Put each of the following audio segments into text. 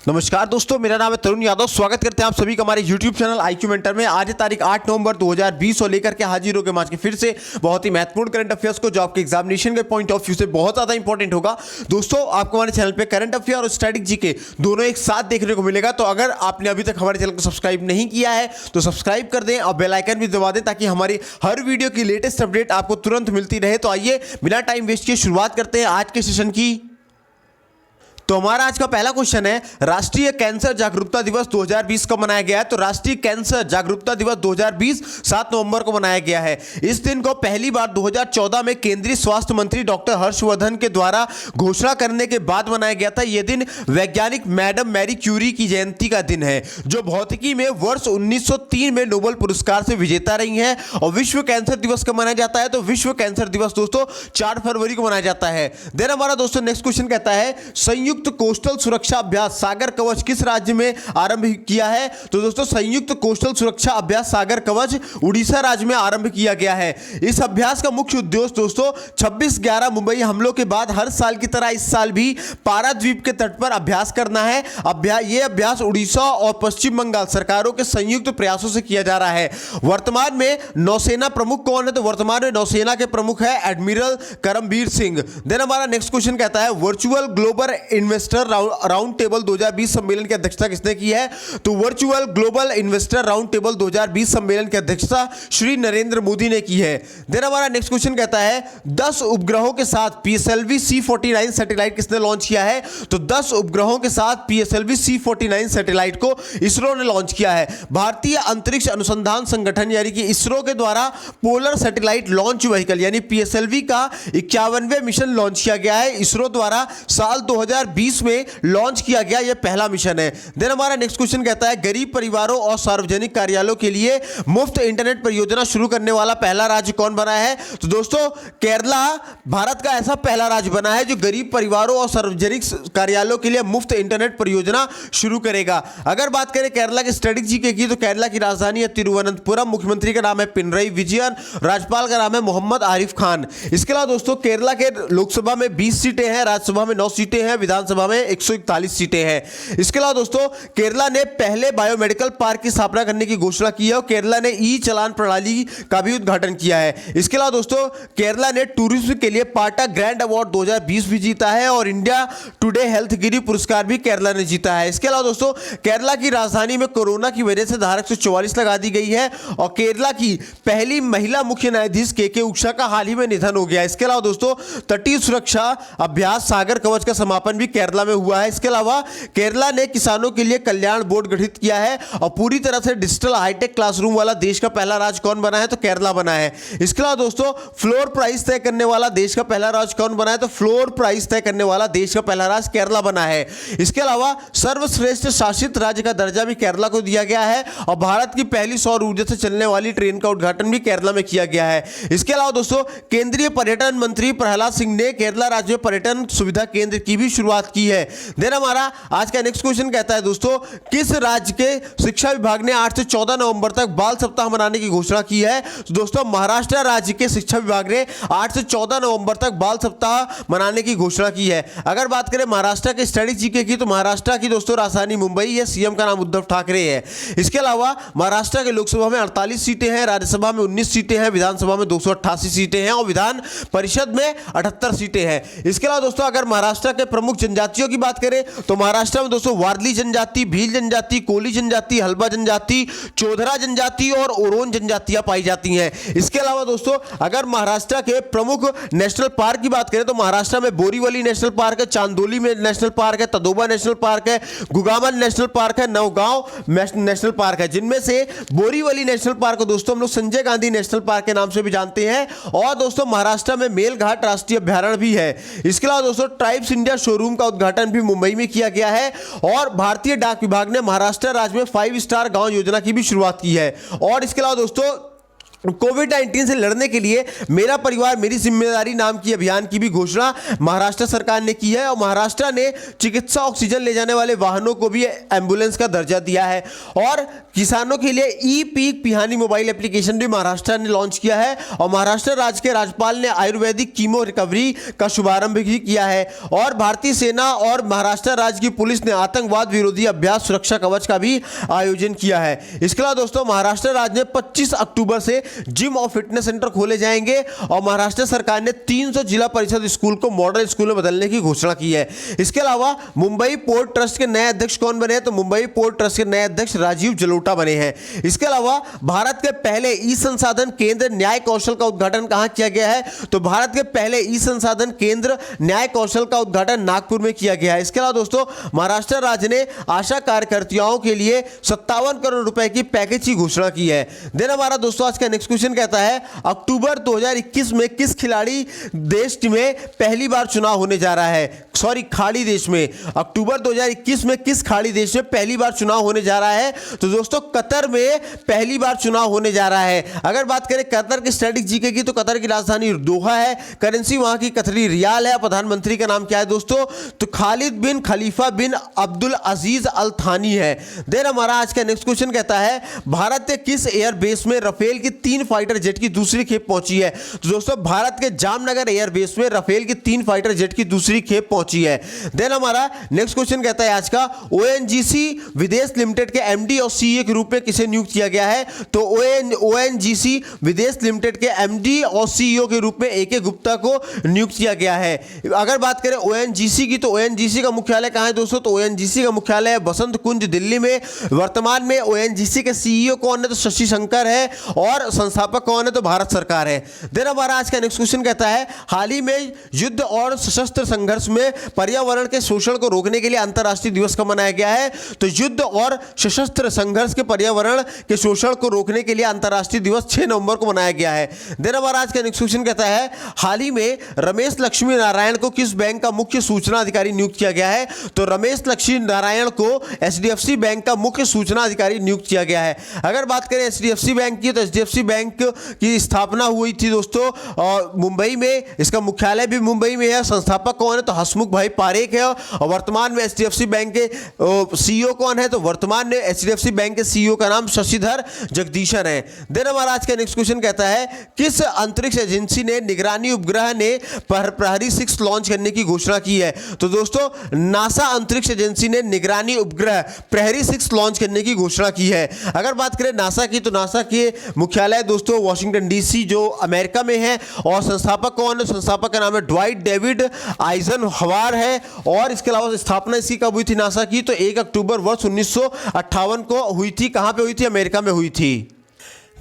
नमस्कार दोस्तों, मेरा नाम है तरुण यादव। स्वागत करते हैं आप सभी का हमारे YouTube चैनल IQ मेंटर में। आज है तारीख 8 नवंबर 2020 और लेकर के हाजिर हो गए आज के फिर से बहुत ही महत्वपूर्ण करंट अफेयर्स को, जो आपके एग्जामिनेशन के पॉइंट ऑफ व्यू से बहुत ज्यादा इंपॉर्टेंट होगा। दोस्तों, आपको हमारे चैनल पे करंट अफेयर और स्टैटिक जीके दोनों एक साथ देखने को मिलेगा। तो अगर आपने अभी तक हमारे चैनल को सब्सक्राइब नहीं किया है तो सब्सक्राइब कर दें और बेल आइकन भी दबा दें, ताकि हमारी हर वीडियो की लेटेस्ट अपडेट आपको तुरंत मिलती रहे। तो आइए बिना टाइम वेस्ट किए शुरुआत करते हैं आज के सेशन की। तो हमारा आज का पहला क्वेश्चन है, राष्ट्रीय कैंसर जागरूकता दिवस 2020 कब मनाया गया है? तो राष्ट्रीय कैंसर जागरूकता दिवस 2020 7 नवंबर को मनाया गया है। इस दिन को पहली बार 2014 में केंद्रीय स्वास्थ्य मंत्री डॉक्टर हर्षवर्धन के द्वारा घोषणा करने के बाद मनाया गया था। यह दिन वैज्ञानिक मैडम मैरी क्यूरी की जयंती का दिन है, जो भौतिकी में वर्ष 1903 में नोबेल पुरस्कार से विजेता रही हैं। और विश्व कैंसर दिवस कब मनाया जाता है? तो विश्व कैंसर दिवस दोस्तों 4 फरवरी को मनाया जाता है। देन हमारा दोस्तों नेक्स्ट क्वेश्चन कहता है, संयुक्त कोस्टल सुरक्षा अभ्यास सागर कवच किस राज्य में आरंभ किया है? तो दोस्तों संयुक्त कोस्टल सुरक्षा अभ्यास सागर कवच उड़ीसा राज्य में आरंभ किया गया है। इस अभ्यास का मुख्य उद्देश्य दोस्तों 26/11 मुंबई हमलों के बाद हर साल की तरह इस साल भी पाराद्वीप के तट पर अभ्यास करना है। यह अभ्यास उड़ीसा और पश्चिम बंगाल सरकारों के संयुक्त प्रयासों से किया जा रहा है। वर्तमान में नौसेना प्रमुख कौन है? तो वर्तमान में नौसेना के प्रमुख है एडमिरल करमबीर सिंह। देन हमारा नेक्स्ट क्वेश्चन कहता है, virtual global investor round table 2020 सम्मेलन की अध्यक्षता किसने की है? तो virtual global investor round table 2020 सम्मेलन की अध्यक्षता श्री नरेंद्र मोदी ने की है। देन हमारा नेक्स्ट क्वेश्चन कहता है, 10 उपग्रहों के साथ PSLV C49 सैटेलाइट किसने लॉन्च किया है? तो 10 उपग्रहों के साथ PSLV C49 सैटेलाइट को इसरो ने लॉन्च किया है। भारतीय अंतरिक्ष अनुसंधान संगठन यानी कि इसरो के द्वारा पोलर सैटेलाइट लॉन्च व्हीकल यानी PSLV का 51वें मिशन लॉन्च किया गया है। इसरो द्वारा साल 2020 में लॉन्च किया गया यह पहला मिशन है। देन हमारा नेक्स्ट क्वेश्चन कहता है, गरीब परिवारों और सार्वजनिक कार्यालयों के लिए मुफ्त इंटरनेट परियोजना शुरू करने वाला पहला राज्य कौन बना है? तो दोस्तों केरला भारत का ऐसा पहला राज्य बना है जो गरीब परिवारों और सार्वजनिक कार्यालयों के लिए मुफ्त इंटरनेट परियोजना शुरू करेगा। अगर बात करें केरला के स्टैटिक जीके की, तो केरला की राजधानी है तिरुवनंतपुरम, मुख्यमंत्री का नाम है पिनरई विजयन, राज्यपाल का नाम है मोहम्मद आरिफ खान। इसके अलावा दोस्तों केरला के लोकसभा में 20 सीटें हैं, राज्यसभा में 9 सीटें हैं, विधानसभा में 141 सीटें हैं। इसके अलावा दोस्तों केरला ने पहले बायोमेडिकल पार्क की स्थापना करने की घोषणा की है और केरला ने ई चालान प्रणाली का भी उद्घाटन किया है। इसके अलावा दोस्तों केरला ने टूरिज्म के लिए पाटा ग्रैंड अवार्ड 2020 भी जीता है और इंडिया टुडे हेल्थ गिरी पुरस्कार भी केरला ने जीता है। इसके अलावा दोस्तों केरला की राजधानी में कोरोना की वजह से धारा 144 लगा दी गई है और केरला की पहली महिला मुख्य न्यायाधीश के उषा का हाल ही में निधन हो गया। इसके अलावा दोस्तों तटीय सुरक्षा अभ्यास सागर कवच का समापन भी केरला में हुआ है। इसके अलावा केरला ने किसानों के लिए कल्याण बोर्ड गठित किया है और पूरी तरह से डिजिटल हाईटेक क्लासरूम वाला देश का पहला राज्य कौन बना है? तो केरला बना है। इसके अलावा दोस्तों फ्लोर प्राइस तय करने वाला देश का पहला राज्य कौन बना है? तो फ्लोर प्राइस तय करने वाला देश का पहला राज्य केरला बना है। इसके अलावा सर्वश्रेष्ठ शासित राज्य का दर्जा भी केरला को दिया गया है और भारत की पहली सौर ऊर्जा से चलने वाली ट्रेन का उद्घाटन भी केरला में किया गया है। इसके अलावा दोस्तों केंद्रीय पर्यटन मंत्री प्रहलाद सिंह ने केरला राज्य में पर्यटन सुविधा केंद्र की भी शुरुआत की है। देन हमारा आज का नेक्स्ट क्वेश्चन कहता है दोस्तों, किस राज्य के शिक्षा विभाग ने 8 से 14 नवंबर तक बाल सप्ताह मनाने की घोषणा की है? तो दोस्तों महाराष्ट्र राज्य के शिक्षा विभाग ने 8 से 14 नवंबर तक बाल सप्ताह मनाने की घोषणा की है। अगर बात करें महाराष्ट्र के स्टैटिक जीके की, तो महाराष्ट्र की दोस्तों राजधानी मुंबई है, सीएम का नाम उद्धव ठाकरे है। इसके अलावा महाराष्ट्र के लोकसभा में 48 सीटें हैं, राज्यसभा में 19 सीटें हैं, विधानसभा में 288 सीटें हैं और विधान परिषद में 78 सीटें हैं। इसके अलावा दोस्तों अगर महाराष्ट्र के प्रमुख जनजातियों की बात करें, तो महाराष्ट्र में दोस्तों वारली जनजाति, भील जनजाति, कोली जनजाति, हल्बा जनजाति, चौधरा जनजाति और ओरोन जनजातियां पाई जाती हैं। इसके अलावा दोस्तों अगर महाराष्ट्र के प्रमुख नेशनल पार्क की बात करें, तो महाराष्ट्र में बोरीवली नेशनल पार्क है, चांदोली में नेशनल पार्क है, तदोबा नेशनल पार्क है, गुगामन नेशनल पार्क है, नवगांव नेशनल पार्क है। जिनमें से बोरीवली नेशनल पार्क को दोस्तों हम लोग संजय गांधी नेशनल पार्क के नाम से भी जानते हैं और दोस्तों महाराष्ट्र में मेलघाट राष्ट्रीय अभ्यारण्य भी है। इसके अलावा दोस्तों ट्राइब्स इंडिया शोरूम का उद्घाटन भी मुंबई में किया गया है और भारतीय डाक विभाग ने महाराष्ट्र राज्य में 5 स्टार गांव योजना की भी शुरुआत की है। और इसके अलावा दोस्तों कोविड-19 से लड़ने के लिए मेरा परिवार मेरी जिम्मेदारी नाम की अभियान की भी घोषणा महाराष्ट्र सरकार ने की है और महाराष्ट्र ने चिकित्सा ऑक्सीजन ले जाने वाले वाहनों को भी एम्बुलेंस का दर्जा दिया है। और किसानों के लिए ई पीक पिहानी मोबाइल एप्लीकेशन भी महाराष्ट्र ने लॉन्च किया है और महाराष्ट्र राज्य के राज्यपाल ने आयुर्वेदिक कीमो रिकवरी का शुभारंभ भी किया है। और भारतीय सेना और महाराष्ट्र राज्य की पुलिस ने आतंकवाद विरोधी अभ्यास सुरक्षा कवच का भी आयोजन किया है। इसके अलावा दोस्तों महाराष्ट्र राज्य में 25 अक्टूबर से जिम और फिटनेस सेंटर खोले जाएंगे और महाराष्ट्र सरकार ने 300 जिला परिषद स्कूल को मॉडल स्कूल में बदलने की घोषणा की है। इसके अलावा मुंबई पोर्ट ट्रस्ट के नए अध्यक्ष कौन बने हैं? तो मुंबई पोर्ट ट्रस्ट के नए अध्यक्ष राजीव जलोटा बने हैं। इसके अलावा भारत के पहले ई संसाधन केंद्र न्याय कौशल का उद्घाटन कहां किया गया है? तो भारत के पहले ई संसाधन केंद्र न्याय कौशल का उद्घाटन नागपुर में किया गया है। इसके अलावा दोस्तों महाराष्ट्र राज्य ने आशा कार्यकर्ताओं के लिए 57 करोड़ रुपए की पैकेज की घोषणा की है। देन हमारा दोस्तों आज का नेक्स्ट क्वेश्चन कहता है अक्टूबर 2021 में किस खिलाड़ी देश में पहली बार चुनाव होने जा रहा है? खाड़ी देश में अक्टूबर 2021 में किस खाड़ी देश में पहली बार चुनाव होने जा रहा है? तो दोस्तों कतर में पहली बार चुनाव होने जा रहा है। अगर बात करें कतर की स्टैटिक जीके की तो कतर की राजधानी दोहा है, करेंसी वहां की कतरी रियाल है। प्रधानमंत्री का नाम क्या है दोस्तों? तो खालिद बिन खलीफा बिन अब्दुल अजीज अल थानी है। देन हमारा आज का नेक्स्ट क्वेश्चन कहता है भारत के किस एयरबेस में राफेल की 3 फाइटर जेट की दूसरी खेप पहुंची है? तो दोस्तों भारत के जामनगर एयरबेस में राफेल की 3 फाइटर जेट की दूसरी खेप पहुंची है। देन हमारा नेक्स्ट क्वेश्चन कहता है आज का ओएनजीसी विदेश लिमिटेड के एमडी और सीईओ के रूप में किसे नियुक्त किया गया है? तो ओएनजीसी विदेश लिमिटेड के एमडी और सीईओ के रूप में एके गुप्ता को नियुक्त किया गया है। अगर बात करें ओएनजीसी की तो ओएनजीसी का मुख्यालय कहां है दोस्तों? तो ओएनजीसी का मुख्यालय है बसंत कुंज दिल्ली में। वर्तमान में ओएनजीसी के सीईओ कौन है? तो शशि शंकर है। और संस्थापक कौन है? तो भारत सरकार है। देन हमारा आज का नेक्स्ट क्वेश्चन कहता है हाल ही में युद्ध और सशस्त्र संघर्ष में पर्यावरण के शोषण को रोकने के लिए अंतर्राष्ट्रीय दिवस कब मनाया गया है? तो युद्ध और सशस्त्र संघर्ष के पर्यावरण के शोषण को रोकने के लिए अंतर्राष्ट्रीय दिवस 6 नवंबर को मनाया गया है। देन हमारा आज का नेक्स्ट क्वेश्चन कहता है हाल ही में रमेश लक्ष्मी नारायण को किस बैंक का मुख्य सूचना अधिकारी नियुक्त किया गया है? तो रमेश लक्ष्मी नारायण को एचडीएफसी बैंक का मुख्य सूचना अधिकारी नियुक्त किया गया है। अगर बात करें एचडीएफसी बैंक की तो एचडीएफसी बैंक की स्थापना हुई थी दोस्तों और मुंबई में, इसका मुख्यालय भी मुंबई में है। संस्थापक कौन है? तो हसमुख भाई पारेख है। और वर्तमान में एचडीएफसी बैंक के सीईओ कौन है? तो वर्तमान में एचडीएफसी बैंक के सीईओ का नाम शशिधर जगदीशन है। देन हमारा आज का नेक्स्ट क्वेश्चन कहता है किस अंतरिक्ष एजेंसी ने निगरानी उपग्रह ने प्रहरी 6 लॉन्च करने की घोषणा की है? तो दोस्तों नासा अंतरिक्ष एजेंसी ने निगरानी उपग्रह प्रहरी 6 लॉन्च करने की घोषणा की है। अगर बात करें नासा की तो नासा के मुख्यालय दोस्तों वाशिंगटन डीसी जो अमेरिका में है। और संस्थापक कौन है? संस्थापक का नाम है ड्वाइट डेविड आइजनहॉवर है। और इसके अलावा स्थापना इसकी कब हुई थी नासा की? तो 1 अक्टूबर वर्ष 1958 को हुई थी। कहां पे हुई थी? अमेरिका में हुई थी।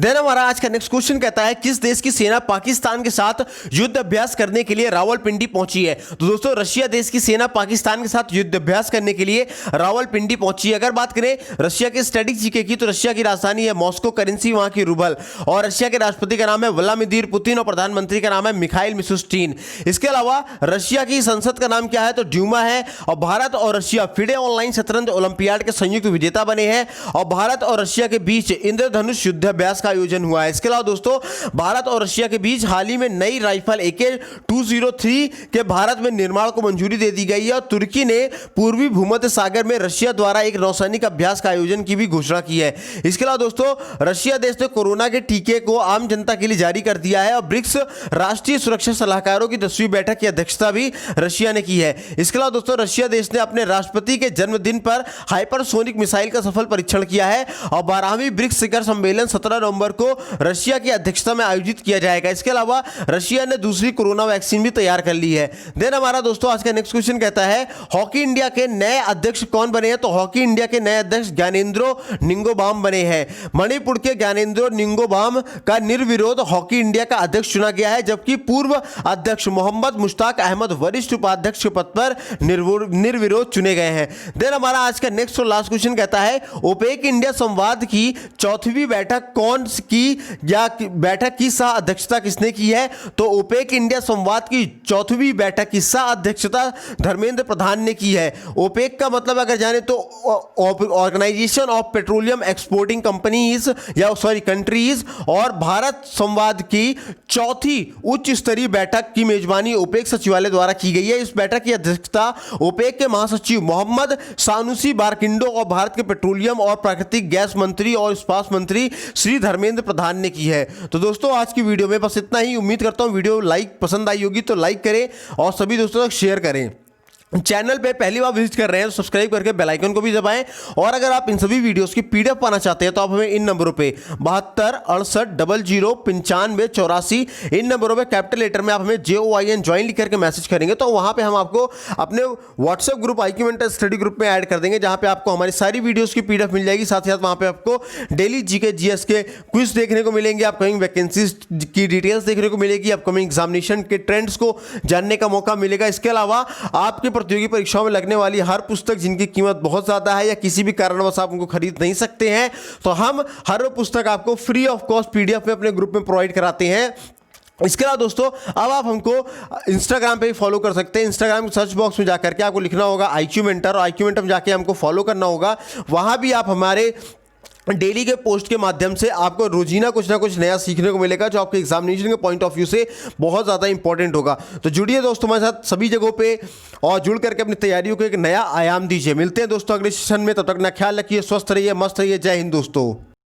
देन हमारा आज का नेक्स्ट क्वेश्चन कहता है किस देश की सेना पाकिस्तान के साथ युद्ध अभ्यास करने के लिए रावलपिंडी पहुंची है? तो दोस्तों रशिया देश की सेना पाकिस्तान के साथ युद्ध अभ्यास करने के लिए रावलपिंडी पहुंची है। अगर बात करें रशिया के स्टैटिक जीके की तो रशिया की राजधानी है मॉस्को, करेंसी वहां की रूबल। और रशिया के राष्ट्रपति का नाम है व्लादिमीर पुतिन और प्रधानमंत्री का नाम है मिखाइल मिशुस्टिन। इसके अलावा रशिया की संसद का नाम क्या है? तो ड्यूमा है। और भारत और रशिया फिडे ऑनलाइन शतरंज ओलंपियाड के संयुक्त विजेता बने हैं। और भारत और रशिया के बीच इंद्रधनुष युद्धाभ्यास का आयोजन हुआ है। इसके अलावा दोस्तों भारत और रशिया के बीच हाल ही में नई राइफल AK-203 के भारत में निर्माण को मंजूरी दे दी गई है। और तुर्की ने पूर्वी भूमध्य सागर में रशिया द्वारा एक नौसैनिक अभ्यास का आयोजन की भी घोषणा की है। इसके अलावा दोस्तों रशिया देश ने कोरोना के टीके को आम जनता के लिए जारी कर दिया है। और ब्रिक्स राष्ट्रीय सुरक्षा सलाहकारों की 10वीं बैठक की अध्यक्षता भी रशिया ने की है। इसके अलावा दोस्तों रशिया देश ने अपने राष्ट्रपति के जन्मदिन पर हाइपरसोनिक मिसाइल का सफल परीक्षण किया है। और 12वीं ब्रिक्स शिखर सम्मेलन 17 नवंबर को रशिया की अध्यक्षता में आयोजित किया जाएगा। इसके अलावा रशिया ने दूसरी कोरोना वैक्सीन भी तैयार कर ली है। देन हमारा दोस्तों आज का नेक्स्ट क्वेश्चन कहता है हॉकी इंडिया के नए अध्यक्ष कौन बने हैं? तो हॉकी इंडिया के नए अध्यक्ष ज्ञानेंद्रो निंगोबाम बने हैं। मणिपुर के ज्ञानेंद्रो निंगोबाम का निर्विरोध हॉकी इंडिया का अध्यक्ष चुना गया है, जबकि पूर्व अध्यक्ष मोहम्मद मुश्ताक अहमद वरिष्ठ उपाध्यक्ष के पद पर निर्विरोध चुने गए हैं। देन हमारा आज का नेक्स्ट और लास्ट क्वेश्चन कहता है ओपेक इंडिया संवाद की 4वीं बैठक कौन की या बैठक की सह अध्यक्षता किसने की है? तो ओपेक इंडिया संवाद की चौथीं बैठक की सह अध्यक्षता धर्मेंद्र प्रधान ने की है। ओपेक का मतलब अगर जाने तो organization of petroleum exporting companies या सॉरी कंट्रीज, और भारत संवाद की चौथी उच्च स्तरीय बैठक की मेजबानी ओपेक सचिवालय द्वारा की गई है। इस बैठक की अध्यक्षता ओपेक के महासचिव मोहम्मद सानुसी बारकिंडो और भारत के पेट्रोलियम और प्राकृतिक गैस मंत्री और इस्पात मंत्री श्री धर्मेंद्र प्रधान ने की है। तो दोस्तों आज की वीडियो में बस इतना ही। उम्मीद करता हूं वीडियो पसंद आई होगी तो लाइक करें और सभी दोस्तों तक शेयर करें। चैनल पे पहली बार विजिट कर रहे हैं तो सब्सक्राइब करके बेल आइकन को भी दबाएं, और अगर आप इन सभी वीडियोस की पीडीएफ पाना चाहते हैं तो आप हमें इन नंबरों पे 72 68 00 95 84 इन नंबरों पे कैपिटल लेटर में आप हमें JOIN ज्वाइन लिख करके मैसेज करेंगे तो वहां पे हम आपको अपने WhatsApp group IQ mentor study group में ऐड कर देंगे, जहां पे आपको हमारी सारी वीडियोज़ की पीडीएफ मिल जाएगी। साथ ही साथ वहां पर आपको डेली GK GS के क्विज देखने को मिलेंगे, अपकमिंग वैकेंसीज की डिटेल्स देखने को मिलेगी, अपकमिंग एग्जामिनेशन के ट्रेंड्स को जानने का मौका मिलेगा। इसके अलावा आपके प्रतियोगी परीक्षाओं में लगने वाली हर पुस्तक जिनकी कीमत बहुत ज़्यादा है या किसी भी कारणवश आप उनको खरीद नहीं सकते हैं, तो हम हर वो पुस्तक आपको फ्री ऑफ कॉस्ट पीडीएफ में अपने ग्रुप में प्रोवाइड कराते हैं। इसके अलावा दोस्तों अब आप हमको इंस्टाग्राम पे भी फॉलो कर सकते हैं। इंस्टाग्राम सर्च बॉक्स में जाकर के आपको लिखना होगा IQ मेंटर, और IQ मेंटर में जाके हमको फॉलो करना होगा। वहाँ भी आप हमारे डेली के पोस्ट के माध्यम से आपको रोजीना कुछ ना कुछ नया सीखने को मिलेगा, जो आपके एग्जामिनेशन के पॉइंट ऑफ व्यू से बहुत ज़्यादा इंपॉर्टेंट होगा। तो जुड़िए दोस्तों हमारे साथ सभी जगहों पे और जुड़ करके अपनी तैयारियों को एक नया आयाम दीजिए। मिलते हैं दोस्तों अगले सेशन में, तब तक ना ख्याल रखिए, स्वस्थ रहिए, मस्त रहिए। जय हिंद दोस्तों।